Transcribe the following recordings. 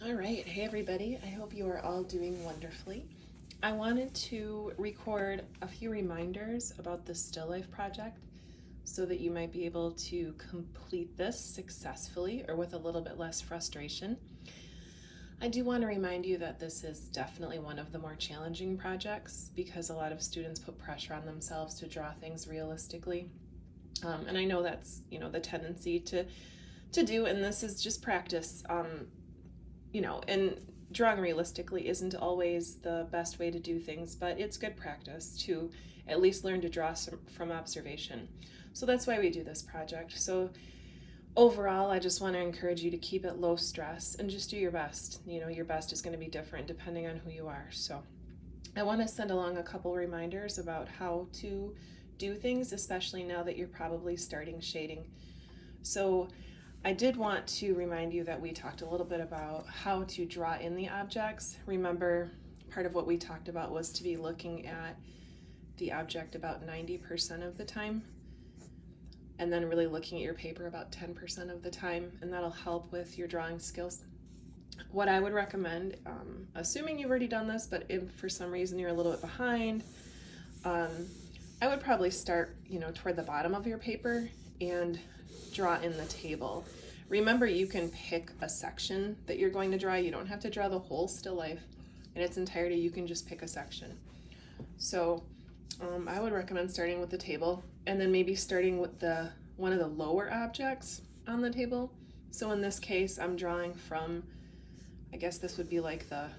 All right, hey everybody, I hope you are all doing wonderfully. I wanted to record a few reminders about the Still Life project so that you might be able to complete this successfully or with a little bit less frustration. I do want to remind you that this is definitely one of the more challenging projects because a lot of students put pressure on themselves to draw things realistically. And I know that's, the tendency to do, and this is just practice. And drawing realistically isn't always the best way to do things, but it's good practice to at least learn to draw from observation. So that's why we do this project. So overall, I just want to encourage you to keep it low stress and just do your best. Your best is going to be different depending on who you are. So I want to send along a couple reminders about how to do things, especially now that you're probably starting shading. So I did want to remind you that we talked a little bit about how to draw in the objects. Remember, part of what we talked about was to be looking at the object about 90% of the time, and then really looking at your paper about 10% of the time, and that'll help with your drawing skills. What I would recommend, assuming you've already done this, but if for some reason you're a little bit behind, I would probably start, toward the bottom of your paper and draw in the table. Remember, you can pick a section that you're going to draw. You don't have to draw the whole still life in its entirety. You can just pick a section. So I would recommend starting with the table and then maybe starting with one of the lower objects on the table. So in this case, I'm drawing from, I guess this would be like the,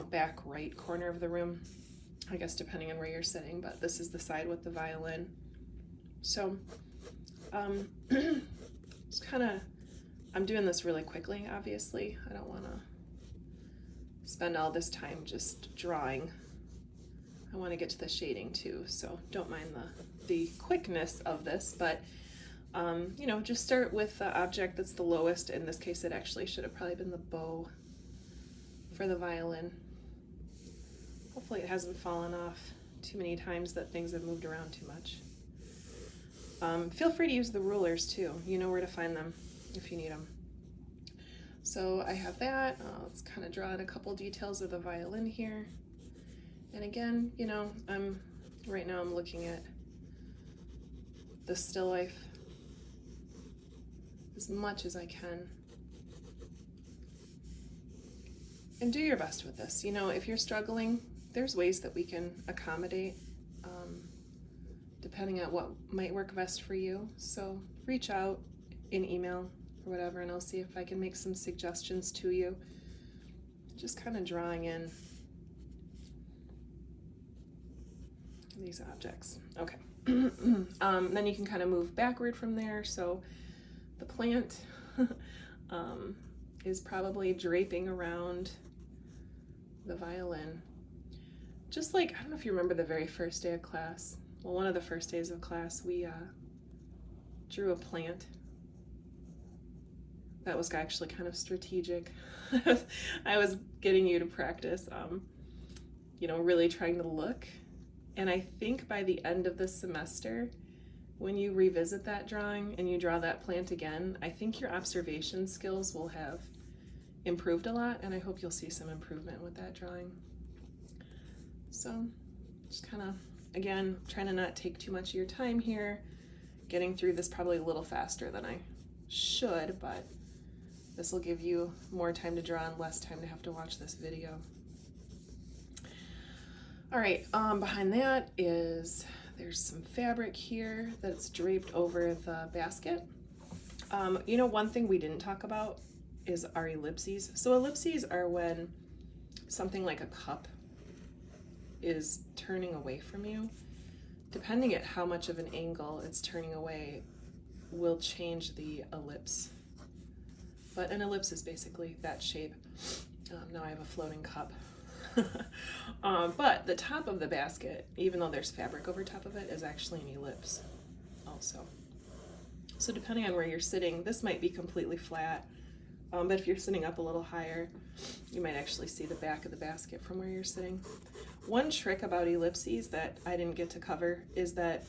back right corner of the room. I guess depending on where you're sitting, but this is the side with the violin. So it's I'm doing this really quickly, obviously. I don't want to spend all this time just drawing. I want to get to the shading too, so don't mind the quickness of this, but just start with the object that's the lowest. In this case, it actually should have probably been the bow for the violin. Hopefully it hasn't fallen off too many times that things have moved around too much. Feel free to use the rulers too. You know where to find them if you need them. So I have that. Let's kind of draw in a couple details of the violin here. And again, right now I'm looking at the still life as much as I can. And do your best with this. If you're struggling, there's ways that we can accommodate depending on what might work best for you. So reach out in email or whatever, and I'll see if I can make some suggestions to you. Just kind of drawing in these objects. Okay. Then you can kind of move backward from there. So the plant is probably draping around the violin. Just like, I don't know if you remember the very first day of class. Well, one of the first days of class, we drew a plant. That was actually kind of strategic. I was getting you to practice, really trying to look. And I think by the end of the semester, when you revisit that drawing and you draw that plant again, I think your observation skills will have improved a lot, and I hope you'll see some improvement with that drawing. So just kind of, again, trying to not take too much of your time here, getting through this probably a little faster than I should, but this will give you more time to draw and less time to have to watch this video. All right, behind that there's some fabric here that's draped over the basket. One thing we didn't talk about is our ellipses. So ellipses are when something like a cup is turning away from you. Depending at how much of an angle it's turning away will change the ellipse. But an ellipse is basically that shape. Now I have a floating cup. But the top of the basket, even though there's fabric over top of it, is actually an ellipse also. So depending on where you're sitting, this might be completely flat, but if you're sitting up a little higher, you might actually see the back of the basket from where you're sitting. One trick about ellipses that I didn't get to cover is that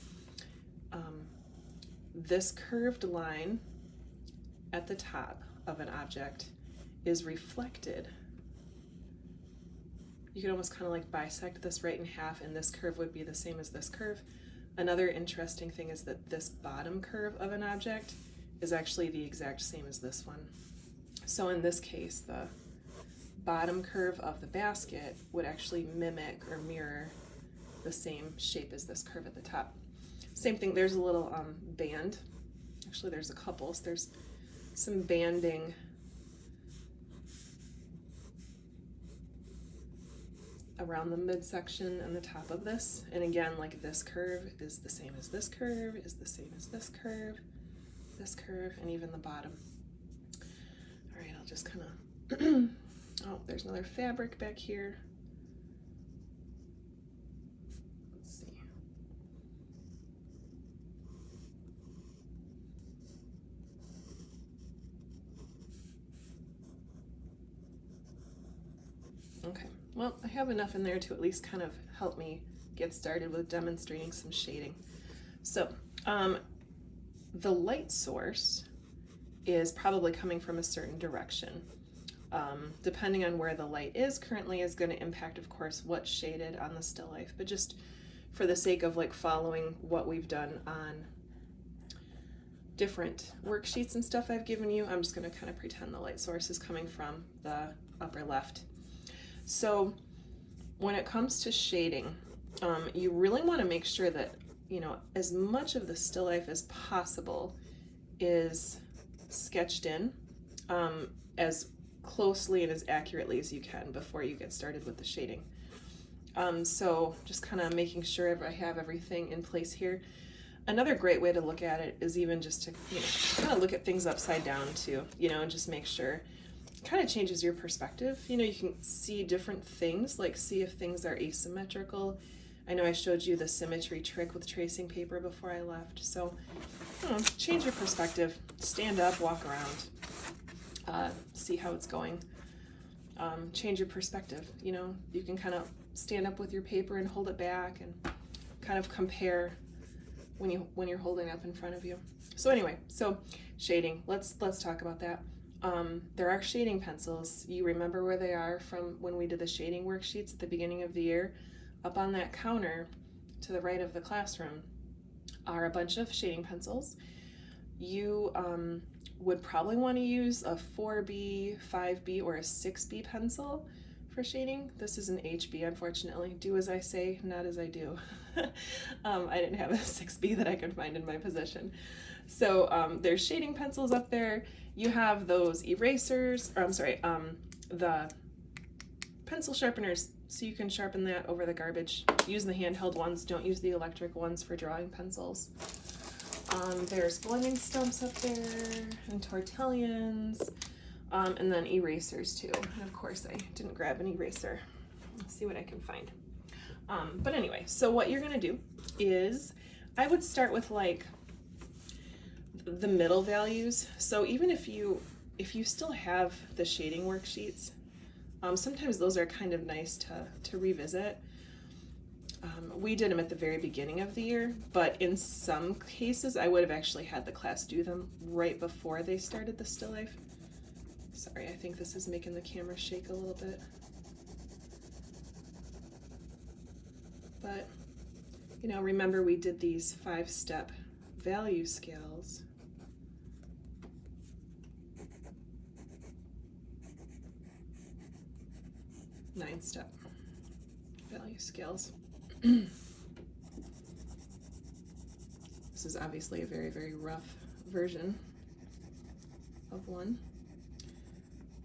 this curved line at the top of an object is reflected, you could almost kind of like bisect this right in half, and this curve would be the same as this curve. Another interesting thing is that this bottom curve of an object is actually the exact same as this one. So in this case, the bottom curve of the basket would actually mimic or mirror the same shape as this curve at the top. Same thing, there's a little band. Actually, there's a couple. So there's some banding around the midsection and the top of this. And again, like this curve is the same as this curve, is the same as this curve, and even the bottom. All right, I'll just kind of, oh, there's another fabric back here. Let's see. Okay, well, I have enough in there to at least kind of help me get started with demonstrating some shading. So, the light source is probably coming from a certain direction. Depending on where the light is currently is going to impact, of course, what's shaded on the still life, but just for the sake of like following what we've done on different worksheets and stuff I've given you, I'm just going to kind of pretend the light source is coming from the upper left. So when it comes to shading, you really want to make sure that, you know, as much of the still life as possible is sketched in as closely and as accurately as you can before you get started with the shading. So just kind of making sure I have everything in place here. Another great way to look at it is even just to, you know, kind of look at things upside down too, you know, and just make sure. It kind of changes your perspective. You know, you can see different things, like see if things are asymmetrical. I know I showed you the symmetry trick with tracing paper before I left. So, change your perspective, stand up, walk around, see how it's going. Change your perspective. You know, you can kind of stand up with your paper and hold it back and kind of compare when you're holding up in front of you. So anyway, so shading, let's talk about that. There are shading pencils. You remember where they are from when we did the shading worksheets at the beginning of the year? Up on that counter to the right of the classroom are a bunch of shading pencils. You would probably want to use a 4B, 5B, or a 6B pencil for shading. This is an HB, unfortunately. Do as I say, not as I do. I didn't have a 6B that I could find in my possession. So there's shading pencils up there. You have those erasers, or I'm sorry, the pencil sharpeners, so you can sharpen that over the garbage. Use the handheld ones, don't use the electric ones for drawing pencils. There's blending stumps up there, and tortillions, and then erasers too. And of course I didn't grab an eraser. Let's see what I can find. But anyway, so what you're gonna do is, I would start with like the middle values. So even if you still have the shading worksheets, sometimes those are kind of nice to revisit. We did them at the very beginning of the year, but in some cases I would have actually had the class do them right before they started the still life. Sorry, I think this is making the camera shake a little bit. But, you know, remember we did these 5-step value scales. Nine-step value scales. This is obviously a very, very rough version of one.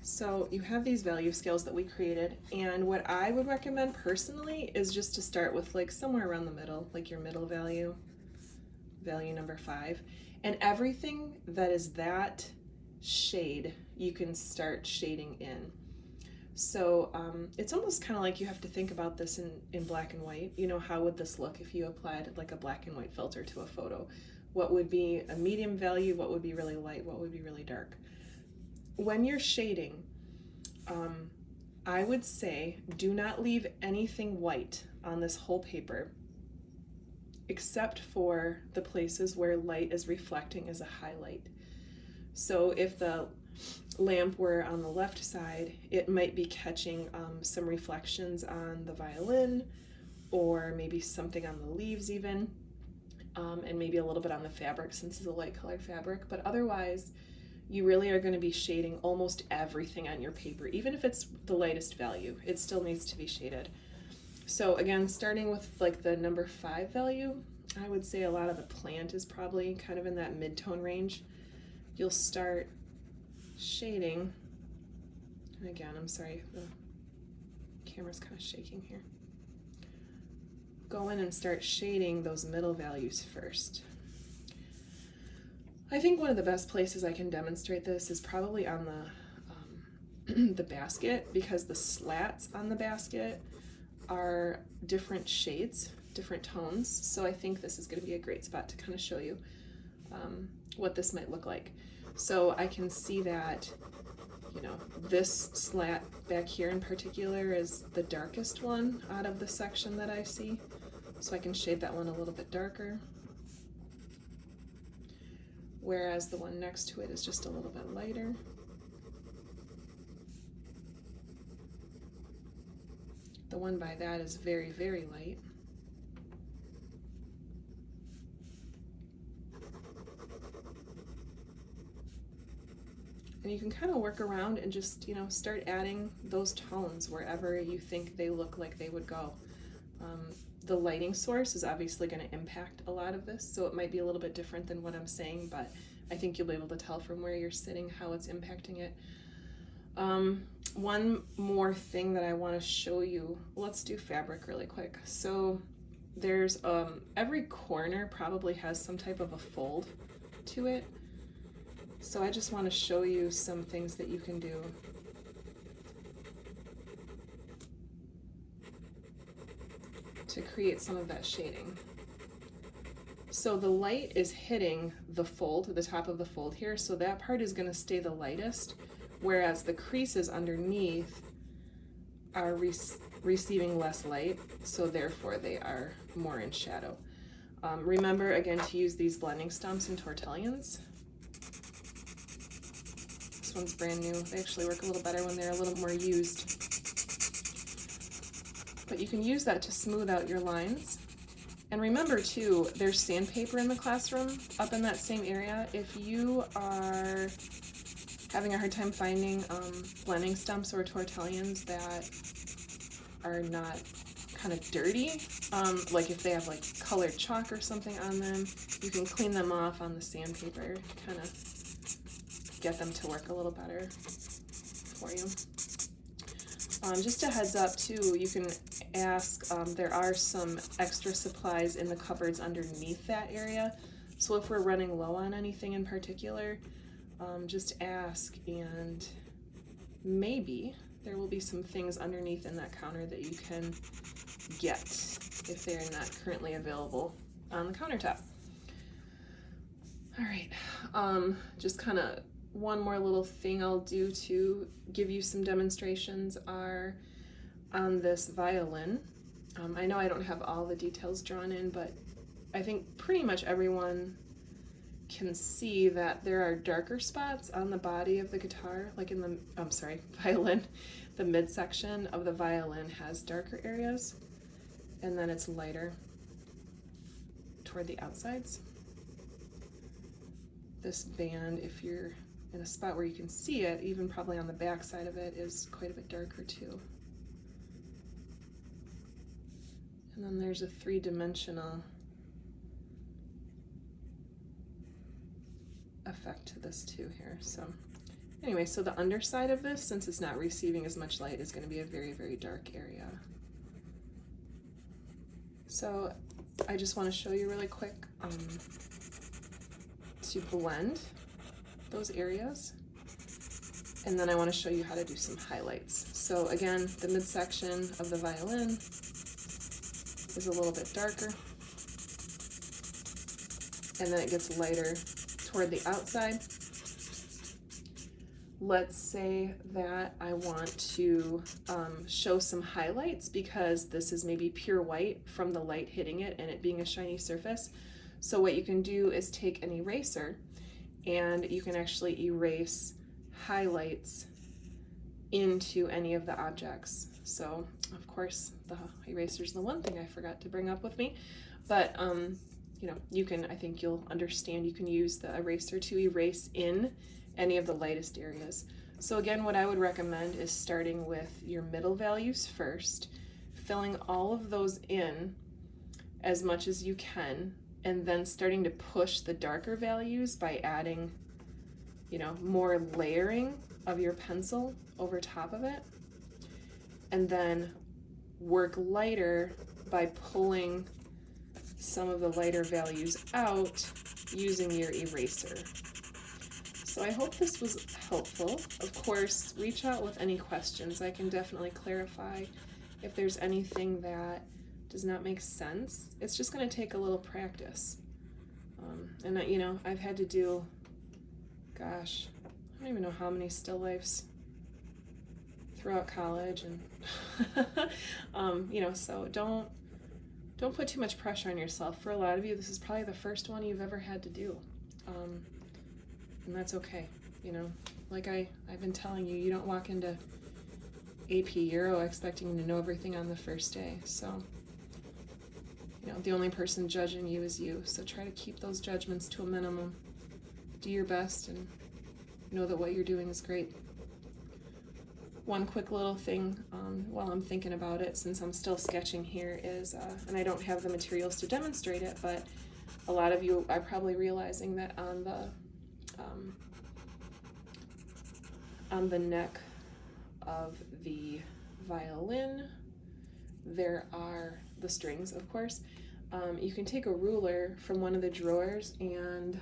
So you have these value scales that we created, and what I would recommend personally is just to start with like somewhere around the middle, like your middle value, value number 5, and everything that is that shade you can start shading in. So it's almost kind of like you have to think about this in black and white. You know, how would this look if you applied like a black and white filter to a photo? What would be a medium value? What would be really light? What would be really dark? When you're shading, I would say do not leave anything white on this whole paper except for the places where light is reflecting as a highlight. So if the lamp, where on the left side it might be catching some reflections on the violin, or maybe something on the leaves even, and maybe a little bit on the fabric since it's a light colored fabric. But otherwise, you really are going to be shading almost everything on your paper. Even if it's the lightest value, it still needs to be shaded. So again, starting with like the number 5 value, I would say a lot of the plant is probably kind of in that mid-tone range. You'll start shading, and again, I'm sorry, the camera's kind of shaking here. Go in and start shading those middle values first. I think one of the best places I can demonstrate this is probably on the basket, because the slats on the basket are different shades, different tones. So I think this is going to be a great spot to kind of show you what this might look like. So I can see that, you know, this slat back here in particular is the darkest one out of the section that I see. So I can shade that one a little bit darker, whereas the one next to it is just a little bit lighter. The one by that is very, very light. And you can kind of work around and just, you know, start adding those tones wherever you think they look like they would go. The lighting source is obviously going to impact a lot of this, so it might be a little bit different than what I'm saying, but I think you'll be able to tell from where you're sitting how it's impacting it. One more thing that I want to show you, let's do fabric really quick. So there's every corner probably has some type of a fold to it. So I just want to show you some things that you can do. To create some of that shading. So the light is hitting the fold, the top of the fold here, so that part is going to stay the lightest, whereas the creases underneath are receiving less light, so therefore they are more in shadow. Remember again to use these blending stumps and tortillons. This one's brand new. They actually work a little better when they're a little more used. But you can use that to smooth out your lines. And remember too, there's sandpaper in the classroom up in that same area. If you are having a hard time finding blending stumps or tortillons that are not kind of dirty, like if they have like colored chalk or something on them, you can clean them off on the sandpaper, kind of get them to work a little better for you. Just a heads up too, you can ask, there are some extra supplies in the cupboards underneath that area. So if we're running low on anything in particular, just ask, and maybe there will be some things underneath in that counter that you can get if they are not currently available on the countertop. All right, just kind of one more little thing I'll do to give you some demonstrations are on this violin. I know I don't have all the details drawn in, but I think pretty much everyone can see that there are darker spots on the body of the guitar, like in the, violin. The midsection of the violin has darker areas, and then it's lighter toward the outsides. This band, if you're in a spot where you can see it, even probably on the back side of it, is quite a bit darker too. And then there's a three-dimensional effect to this too here. So anyway, so the underside of this, since it's not receiving as much light, is going to be a very, very dark area. So I just want to show you really quick to blend those areas, and then I want to show you how to do some highlights. So again, the midsection of the violin is a little bit darker, and then it gets lighter toward the outside. Let's say that I want to show some highlights because this is maybe pure white from the light hitting it and it being a shiny surface. So what you can do is take an eraser and you can actually erase highlights into any of the objects. So of course the eraser's the one thing I forgot to bring up with me, but you know, you can, I think you'll understand, you can use the eraser to erase in any of the lightest areas. So again, what I would recommend is starting with your middle values first, filling all of those in as much as you can, and then starting to push the darker values by adding, you know, more layering of your pencil over top of it, and then work lighter by pulling some of the lighter values out using your eraser. So I hope this was helpful. Of course, reach out with any questions. I can definitely clarify if there's anything that does not make sense. It's just going to take a little practice. And you know, I've had to do, gosh, I don't even know how many still lifes throughout college, and you know, so don't put too much pressure on yourself. For a lot of you, this is probably the first one you've ever had to do, and that's okay. You know, like I've been telling you, you don't walk into AP Euro expecting to know everything on the first day. So, you know, the only person judging you is you. So try to keep those judgments to a minimum. Do your best and know that what you're doing is great. One quick little thing while I'm thinking about it, since I'm still sketching here, is, and I don't have the materials to demonstrate it, but a lot of you are probably realizing that on the neck of the violin, there are the strings, of course. You can take a ruler from one of the drawers and,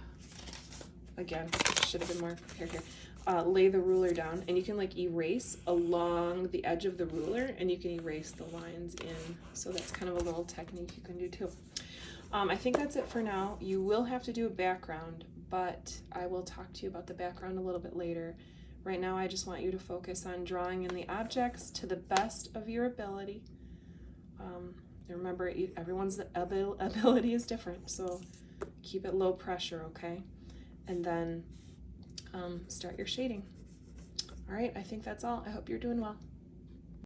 again, should have been more prepared here, lay the ruler down, and you can like erase along the edge of the ruler, and you can erase the lines in. So that's kind of a little technique you can do too. I think that's it for now. You will have to do a background, but I will talk to you about the background a little bit later. Right now, I just want you to focus on drawing in the objects to the best of your ability. Remember, everyone's ability is different, so keep it low pressure, okay? And then start your shading. All right, I think that's all. I hope you're doing well.